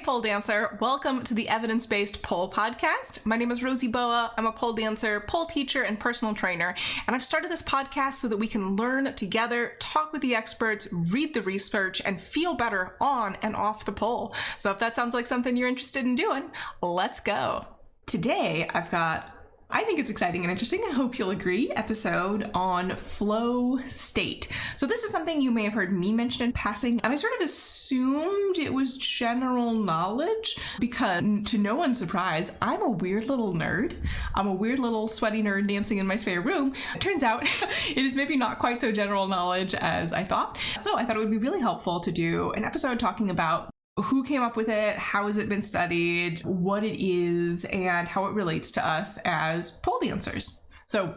pole dancer. Welcome to the Evidence-Based Pole Podcast. My name is Rosy Boa. I'm a pole dancer, pole teacher, and personal trainer. And I've started this podcast so that we can learn together, talk with the experts, read the research, and feel better on and off the pole. So if that sounds like something you're interested in doing, let's go. Today, I've got, I think it's exciting and interesting, I hope you'll agree, episode on flow state. So this is something you may have heard me mention in passing, and I sort of assumed it was general knowledge because, to no one's surprise, I'm a weird little nerd. I'm a weird little sweaty nerd dancing in my spare room. It turns out it is maybe not quite so general knowledge as I thought. So I thought it would be really helpful to do an episode talking about who came up with it, how has it been studied, what it is, and how it relates to us as pole dancers. So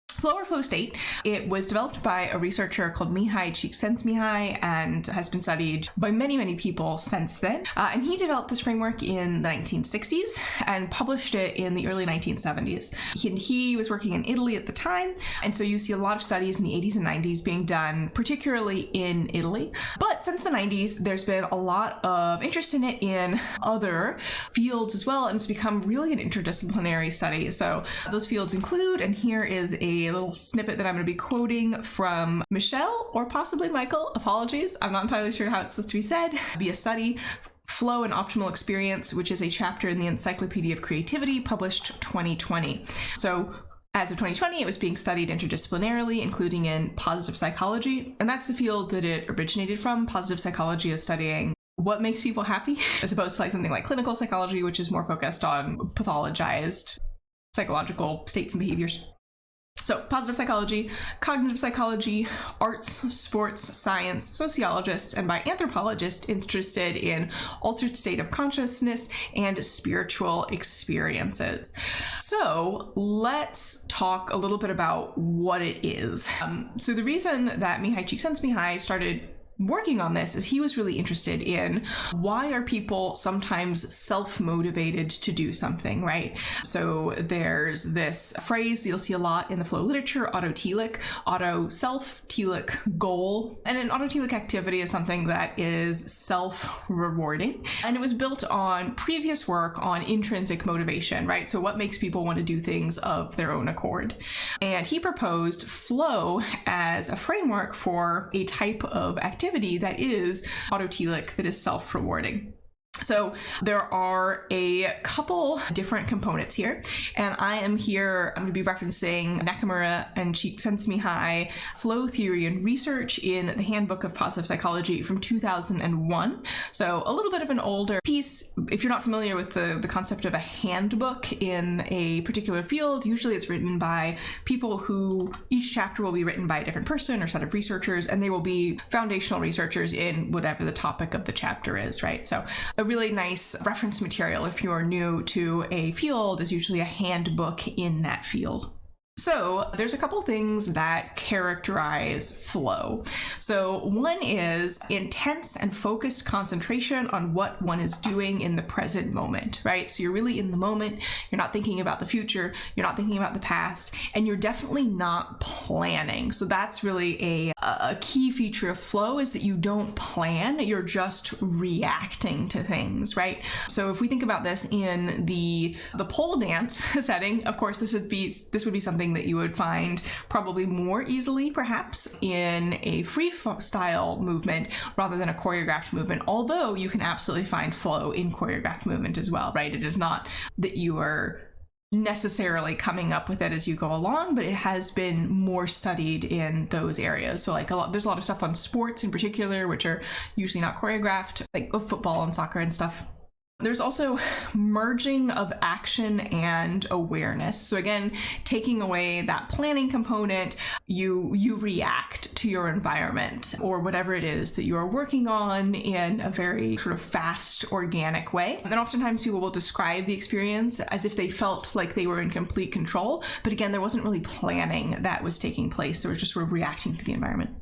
flow or flow state, it was developed by a researcher called Michele Csikszentmihályi and has been studied by many, many people since then. And he developed this framework in the 1960s and published it in the early 1970s. He was working in Italy at the time, and so you see a lot of studies in the 80s and 90s being done, particularly in Italy. But since the 90s, there's been a lot of interest in it in other fields as well, and it's become really an interdisciplinary study. So those fields include, and here is a little snippet that I'm going to be quoting from Michele, or possibly Michael, apologies, I'm not entirely sure how it's supposed to be said, Biasutti, Flow and Optimal Experience, which is a chapter in the Encyclopedia of Creativity, published 2020. So as of 2020, it was being studied interdisciplinarily, including in positive psychology, and that's the field that it originated from. Positive psychology is studying what makes people happy, as opposed to like something like clinical psychology, which is more focused on pathologized psychological states and behaviors. So positive psychology, cognitive psychology, arts, sports, science, sociologists, and by anthropologists interested in altered state of consciousness and spiritual experiences. So let's talk a little bit about what it is. So the reason that Michele Csikszentmihályi started working on this is he was really interested in why are people sometimes self-motivated to do something, right? So there's this phrase that you'll see a lot in the flow literature, autotelic, auto self-telic goal. And an autotelic activity is something that is self-rewarding. And it was built on previous work on intrinsic motivation, right? So what makes people want to do things of their own accord? And he proposed flow as a framework for a type of activity that is autotelic, that is self-rewarding. So there are a couple different components here, and I'm going to be referencing Nakamura and Csikszentmihályi flow theory and research in the Handbook of Positive Psychology from 2001. So a little bit of an older piece. If you're not familiar with the concept of a handbook in a particular field, usually it's written by people who, each chapter will be written by a different person or set of researchers, and they will be foundational researchers in whatever the topic of the chapter is, right? So a really nice reference material if you're new to a field is usually a handbook in that field. So there's a couple things that characterize flow. So one is intense and focused concentration on what one is doing in the present moment, right? So you're really in the moment, you're not thinking about the future, you're not thinking about the past, and you're definitely not planning. So that's really a key feature of flow, is that you don't plan, you're just reacting to things, right? So if we think about this in the pole dance setting, of course, this would be something that you would find probably more easily perhaps in a freestyle movement rather than a choreographed movement, although you can absolutely find flow in choreographed movement as well, right? It is not that you are necessarily coming up with it as you go along, but it has been more studied in those areas. So like there's a lot of stuff on sports in particular, which are usually not choreographed, like football and soccer and stuff. There's also merging of action and awareness. So again, taking away that planning component, you react to your environment or whatever it is that you are working on in a very sort of fast, organic way. And oftentimes people will describe the experience as if they felt like they were in complete control. But again, there wasn't really planning that was taking place. They were just sort of reacting to the environment.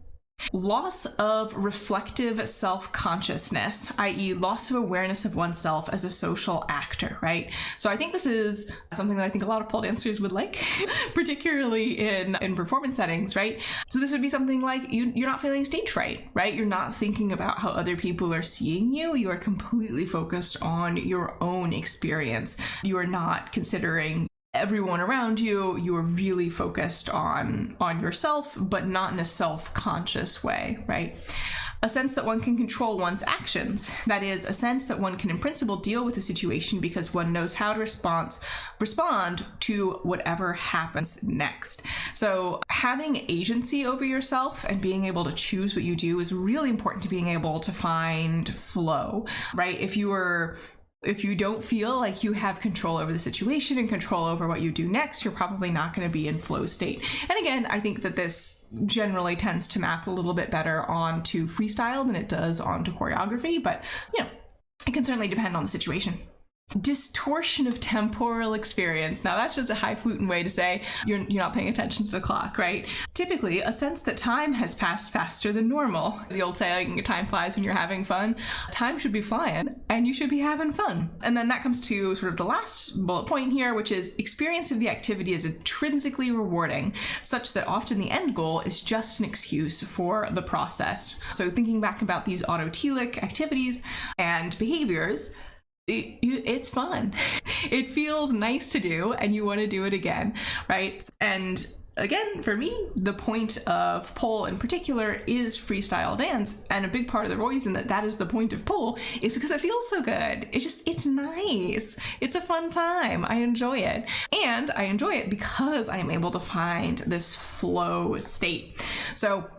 Loss of reflective self-consciousness, i.e. loss of awareness of oneself as a social actor, right? So I think this is something that I think a lot of pole dancers would like, particularly in performance settings, right? So this would be something like you're not feeling stage fright, right? You're not thinking about how other people are seeing you. You are completely focused on your own experience. You are not considering everyone around you. You are really focused on yourself, but not in a self-conscious way, right? A sense that one can control one's actions. That is, a sense that one can in principle deal with the situation because one knows how to respond to whatever happens next. So having agency over yourself and being able to choose what you do is really important to being able to find flow, right? If you don't feel like you have control over the situation and control over what you do next, you're probably not going to be in flow state. And again, I think that this generally tends to map a little bit better onto freestyle than it does onto choreography, but it can certainly depend on the situation. Distortion of temporal experience. Now that's just a highfalutin way to say you're not paying attention to the clock, right? Typically, a sense that time has passed faster than normal. The old saying, time flies when you're having fun. Time should be flying and you should be having fun. And then that comes to sort of the last bullet point here, which is experience of the activity is intrinsically rewarding, such that often the end goal is just an excuse for the process. So thinking back about these autotelic activities and behaviors, it's fun. It feels nice to do and you want to do it again, right? And again, for me, the point of pole in particular is freestyle dance. And a big part of the reason that is the point of pole is because it feels so good. It's nice. It's a fun time. I enjoy it. And I enjoy it because I am able to find this flow state. So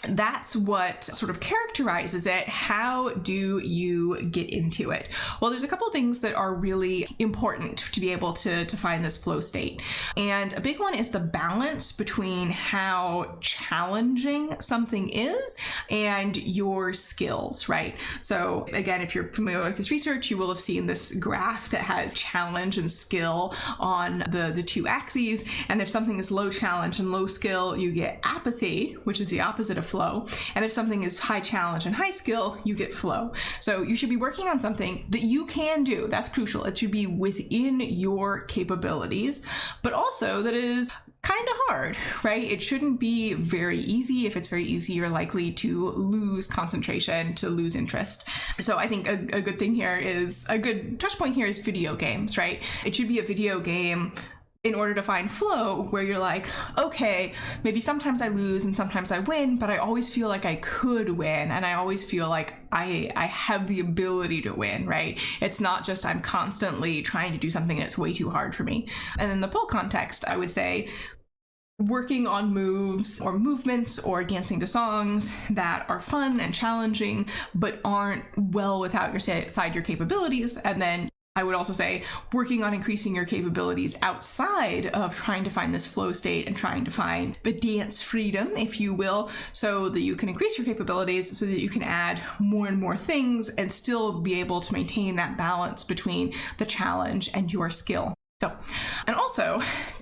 that's what sort of characterizes it. How do you get into it? Well, there's a couple of things that are really important to be able to find this flow state. And a big one is the balance between how challenging something is and your skills, right? So again, if you're familiar with this research, you will have seen this graph that has challenge and skill on the two axes. And if something is low challenge and low skill, you get apathy, which is the opposite of flow. And if something is high challenge and high skill, you get flow. So you should be working on something that you can do. That's crucial. It should be within your capabilities, but also that is kind of hard, right? It shouldn't be very easy. If it's very easy, you're likely to lose concentration, to lose interest. So I think a good thing here is, a good touch point here is video games, right? It should be a video game in order to find flow where you're like, okay, maybe sometimes I lose and sometimes I win, but I always feel like I could win. And I always feel like I have the ability to win, right? It's not just I'm constantly trying to do something and it's way too hard for me. And in the pole context, I would say working on moves or movements or dancing to songs that are fun and challenging, but aren't well without your capabilities. And then I would also say working on increasing your capabilities outside of trying to find this flow state and trying to find the dance freedom, if you will, so that you can increase your capabilities so that you can add more and more things and still be able to maintain that balance between the challenge and your skill. So, and also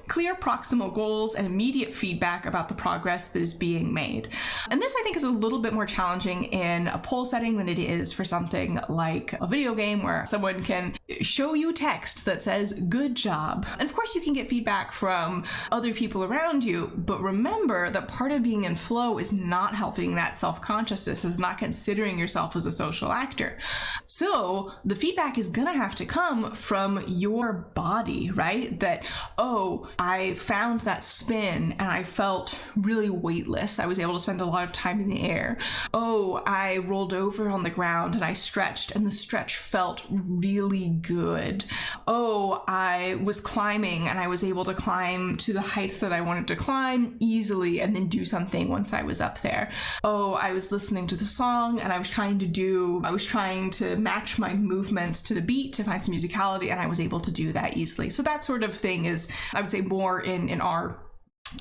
clear proximal goals and immediate feedback about the progress that is being made. And this, I think, is a little bit more challenging in a pole setting than it is for something like a video game where someone can show you text that says, good job. And of course, you can get feedback from other people around you, but remember that part of being in flow is not helping that self-consciousness, is not considering yourself as a social actor. So the feedback is gonna have to come from your body, right? That, oh, I found that spin and I felt really weightless. I was able to spend a lot of time in the air. Oh, I rolled over on the ground and I stretched and the stretch felt really good. Oh, I was climbing and I was able to climb to the height that I wanted to climb easily and then do something once I was up there. Oh, I was listening to the song and I was trying to match my movements to the beat to find some musicality, and I was able to do that easily. So that sort of thing is, I would say, more in our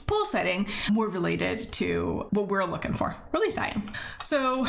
pole setting, more related to what we're looking for. Or at least I am. So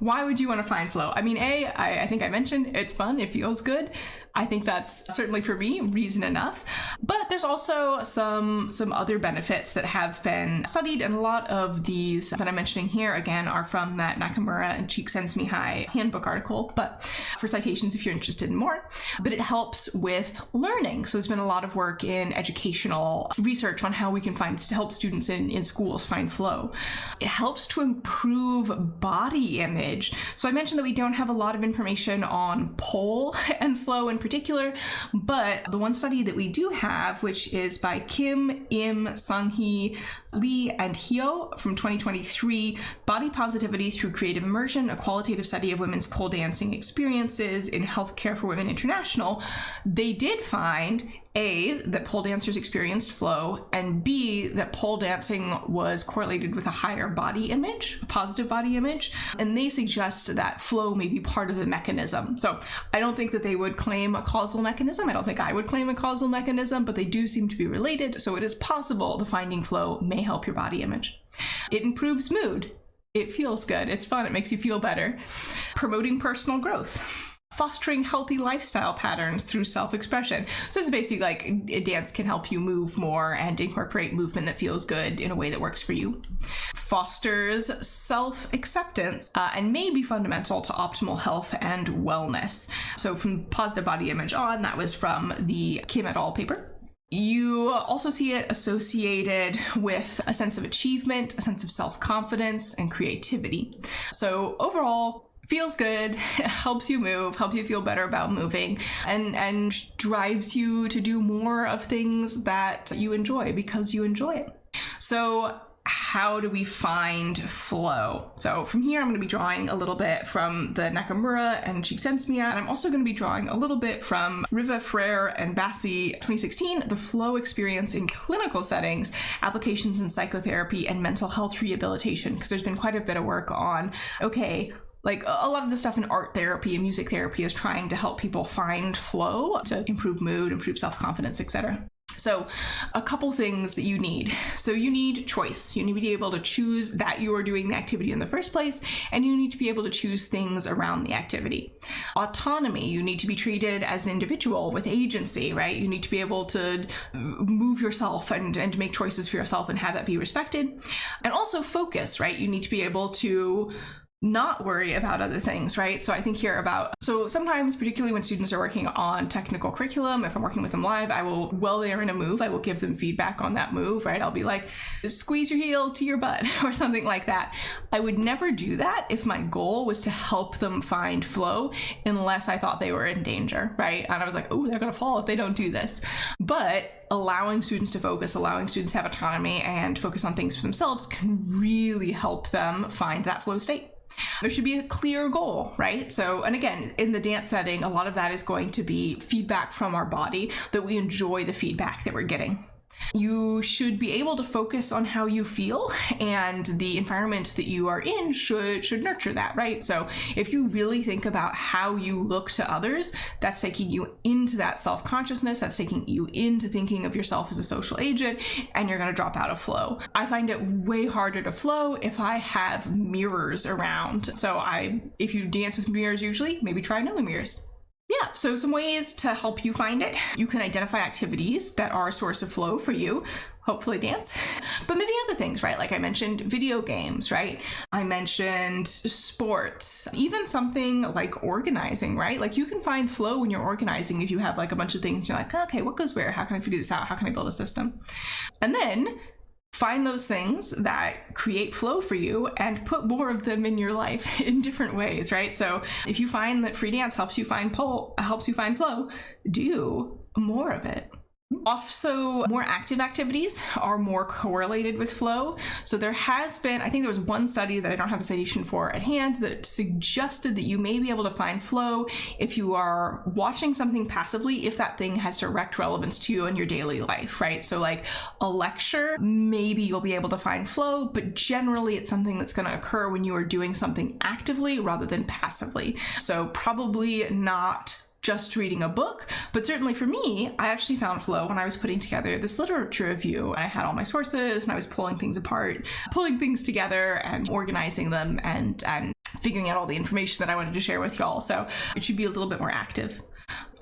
why would you want to find flow? I mean, I think I mentioned it's fun, it feels good. I think that's certainly for me reason enough. But there's also some other benefits that have been studied, and a lot of these that I'm mentioning here again are from that Nakamura and Csikszentmihályi Handbook article, but for citations if you're interested in more. But it helps with learning. So there's been a lot of work in educational research on how we can help students in schools find flow. It helps to improve body image. So I mentioned that we don't have a lot of information on pole and flow in particular, but the one study that we do have, which is by Kim, Im, Sang-hee, Lee, and Hyo from 2023, Body Positivity Through Creative Immersion, a qualitative study of women's pole dancing experiences in Healthcare for Women International. They did find A, that pole dancers experienced flow, and B, that pole dancing was correlated with a higher body image, a positive body image, and they suggest that flow may be part of the mechanism. So I don't think that they would claim a causal mechanism. I don't think I would claim a causal mechanism, but they do seem to be related, so it is possible the finding flow may help your body image. It improves mood. It feels good. It's fun. It makes you feel better. Promoting personal growth. Fostering healthy lifestyle patterns through self-expression. So this is basically like a dance can help you move more and incorporate movement that feels good in a way that works for you. Fosters self-acceptance and may be fundamental to optimal health and wellness. So from positive body image on, that was from the Kim et al. Paper. You also see it associated with a sense of achievement, a sense of self-confidence, and creativity. So overall, feels good, helps you move, helps you feel better about moving, and drives you to do more of things that you enjoy because you enjoy it. So how do we find flow? So from here, I'm going to be drawing a little bit from the Nakamura and Csikszentmihályi, and I'm also going to be drawing a little bit from Riva, Freire, and Bassi 2016, the flow experience in clinical settings, applications in psychotherapy and mental health rehabilitation, because there's been quite a bit of work on, okay, like a lot of the stuff in art therapy and music therapy is trying to help people find flow to improve mood, improve self-confidence, etc. So a couple things that you need. So you need choice. You need to be able to choose that you are doing the activity in the first place, and you need to be able to choose things around the activity. Autonomy. You need to be treated as an individual with agency, right? You need to be able to move yourself and make choices for yourself and have that be respected. And also focus, right? You need to be able to not worry about other things, right? So I think here about, so sometimes, particularly when students are working on technical curriculum, if I'm working with them live, I will, while they're in a move, I will give them feedback on that move, right? I'll be like, squeeze your heel to your butt or something like that. I would never do that if my goal was to help them find flow, unless I thought they were in danger, right? And I was like, oh, they're gonna fall if they don't do this. But allowing students to focus, allowing students to have autonomy and focus on things for themselves can really help them find that flow state. There should be a clear goal, right? So, and again, in the dance setting, a lot of that is going to be feedback from our body, that we enjoy the feedback that we're getting. You should be able to focus on how you feel, and the environment that you are in should nurture that, right? So if you really think about how you look to others, that's taking you into that self-consciousness, that's taking you into thinking of yourself as a social agent, and you're going to drop out of flow. I find it way harder to flow if I have mirrors around. So if you dance with mirrors usually, maybe try no mirrors. Yeah, so some ways to help you find it. You can identify activities that are a source of flow for you, hopefully dance, but maybe other things, right? Like I mentioned video games, right? I mentioned sports, even something like organizing, right? Like you can find flow when you're organizing if you have like a bunch of things. You're like, okay, what goes where? How can I figure this out? How can I build a system? And then find those things that create flow for you and put more of them in your life in different ways, right? So if you find that free dance helps you find flow, do more of it. Also, more active activities are more correlated with flow. So there has been, I think there was one study that I don't have the citation for at hand that suggested that you may be able to find flow if you are watching something passively, if that thing has direct relevance to you in your daily life, right? So like a lecture, maybe you'll be able to find flow, but generally it's something that's going to occur when you are doing something actively rather than passively. So probably not just reading a book, but certainly for me, I actually found flow when I was putting together this literature review. I had all my sources and I was pulling things apart, pulling things together and organizing them and figuring out all the information that I wanted to share with y'all. So it should be a little bit more active.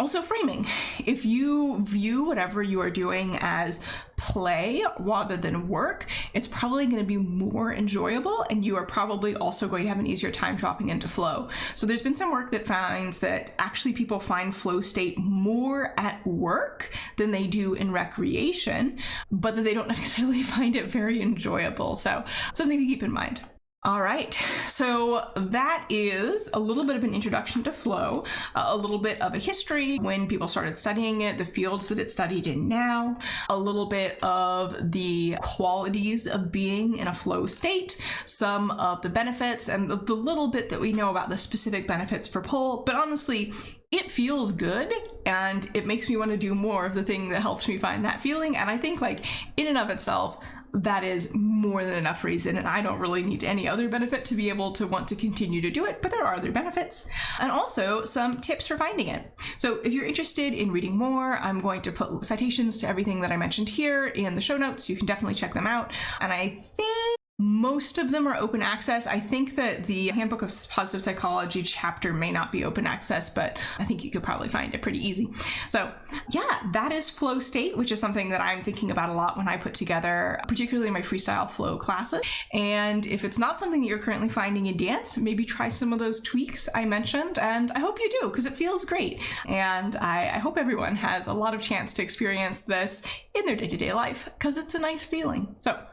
Also, framing. If you view whatever you are doing as play rather than work, it's probably going to be more enjoyable, and you are probably also going to have an easier time dropping into flow. So there's been some work that finds that actually people find flow state more at work than they do in recreation, but that they don't necessarily find it very enjoyable. So something to keep in mind. All right, so that is a little bit of an introduction to flow, a little bit of a history, when people started studying it, the fields that it's studied in now, a little bit of the qualities of being in a flow state, some of the benefits, and the little bit that we know about the specific benefits for pull. But honestly, it feels good, and it makes me want to do more of the thing that helps me find that feeling. And I think, like, in and of itself, that is more than enough reason, and I don't really need any other benefit to be able to want to continue to do it, but there are other benefits. And also some tips for finding it. So if you're interested in reading more, I'm going to put citations to everything that I mentioned here in the show notes. You can definitely check them out. And I think most of them are open access. I think that the Handbook of Positive Psychology chapter may not be open access, but I think you could probably find it pretty easy. So yeah, that is flow state, which is something that I'm thinking about a lot when I put together, particularly my freestyle flow classes. And if it's not something that you're currently finding in dance, maybe try some of those tweaks I mentioned. And I hope you do, because it feels great. And I hope everyone has a lot of chance to experience this in their day-to-day life, because it's a nice feeling. So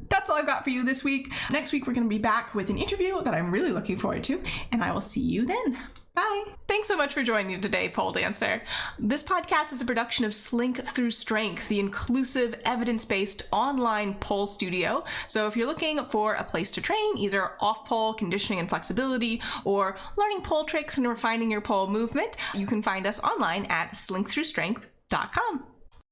that's all I've got for you this week. Next week, we're going to be back with an interview that I'm really looking forward to, and I will see you then. Bye. Thanks so much for joining me today, pole dancer. This podcast is a production of Slink Through Strength, the inclusive, evidence-based online pole studio. So if you're looking for a place to train, either off-pole conditioning and flexibility, or learning pole tricks and refining your pole movement, you can find us online at slinkthroughstrength.com.